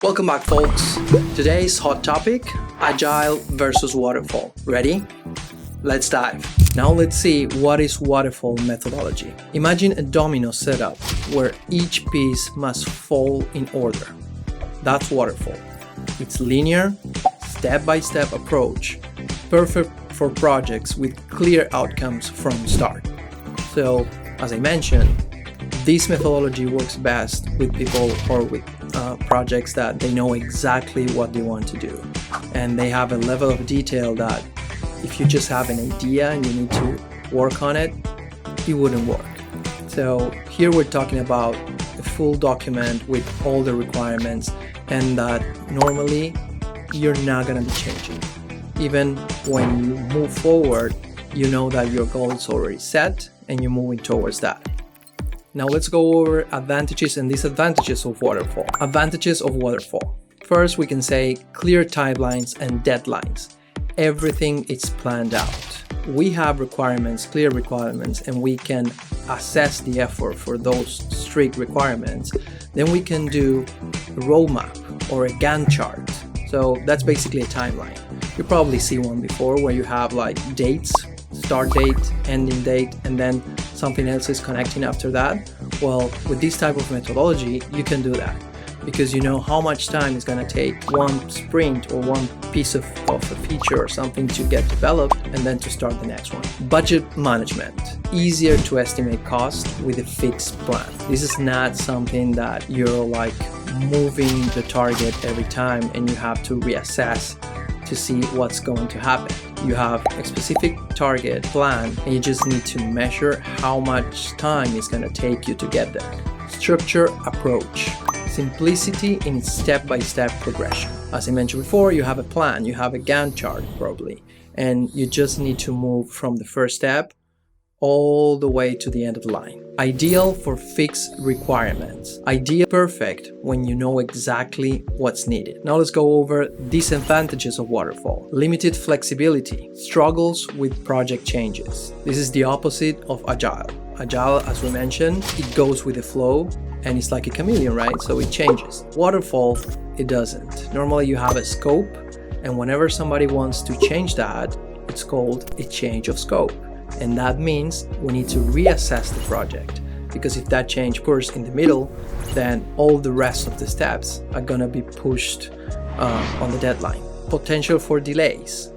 Welcome back, folks. Today's hot topic, Agile versus Waterfall. Ready? Let's dive. Now let's see what is Waterfall methodology. Imagine a domino setup where each piece must fall in order. That's Waterfall. It's linear, step-by-step approach, perfect for projects with clear outcomes from start. So, as I mentioned, this methodology works best with people or with projects that they know exactly what they want to do, and they have a level of detail that if you just have an idea and you need to work on it, it wouldn't work. So here we're talking about a full document with all the requirements, and that normally you're not going to be changing. Even when you move forward, you know that your goal is already set and you're moving towards that. Now let's go over advantages and disadvantages of Waterfall. Advantages of Waterfall. First, we can say clear timelines and deadlines. Everything is planned out. We have requirements, clear requirements, and we can assess the effort for those strict requirements. Then we can do a roadmap or a Gantt chart. So that's basically a timeline. You probably see one before where you have like dates, start date, ending date, and then something else is connecting after that. Well, with this type of methodology, you can do that because you know how much time it's going to take one sprint or one piece of a feature or something to get developed and then to start the next one. Budget management. Easier to estimate cost with a fixed plan. This is not something that you're like moving the target every time and you have to reassess to see what's going to happen. You have a specific target plan and you just need to measure how much time it's going to take you to get there. Structure approach. Simplicity in its step-by-step progression. As I mentioned before, you have a plan, you have a Gantt chart probably, and you just need to move from the first step all the way to the end of the line. Ideal for fixed requirements. Ideal perfect when you know exactly what's needed. Now let's go over disadvantages of Waterfall. Limited flexibility. Struggles with project changes. This is the opposite of Agile. Agile, as we mentioned, it goes with the flow and it's like a chameleon, right? So it changes. Waterfall, it doesn't. Normally you have a scope, and whenever somebody wants to change that, it's called a change of scope. And that means we need to reassess the project, because if that change occurs in the middle, then all the rest of the steps are gonna be pushed on the deadline. Potential for delays.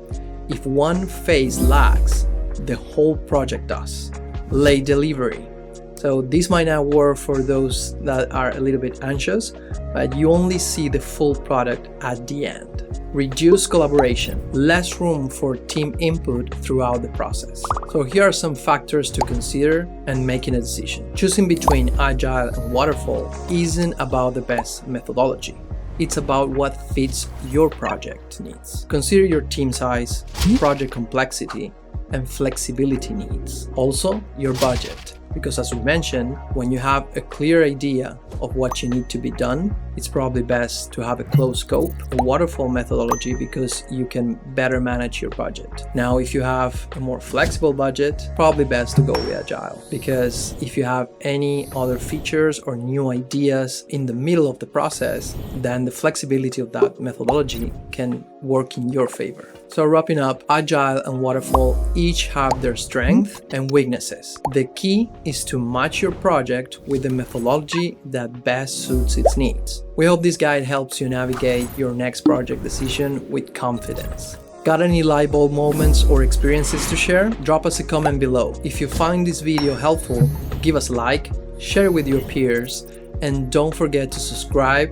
If one phase lags, the whole project does. Late delivery. So this might not work for those that are a little bit anxious, but you only see the full product at the end. Reduced collaboration, less room for team input throughout the process. So here are some factors to consider and making a decision. Choosing between Agile and Waterfall isn't about the best methodology. It's about what fits your project needs. Consider your team size, project complexity, and flexibility needs. Also, your budget. Because as we mentioned, when you have a clear idea of what you need to be done, it's probably best to have a closed scope, a waterfall methodology, because you can better manage your budget. Now, if you have a more flexible budget, probably best to go with Agile, because if you have any other features or new ideas in the middle of the process, then the flexibility of that methodology can work in your favor. So wrapping up, Agile and Waterfall each have their strengths and weaknesses. The key is to match your project with the methodology that best suits its needs. We hope this guide helps you navigate your next project decision with confidence. Got any light bulb moments or experiences to share? Drop us a comment below. If you find this video helpful, give us a like, share it with your peers, and don't forget to subscribe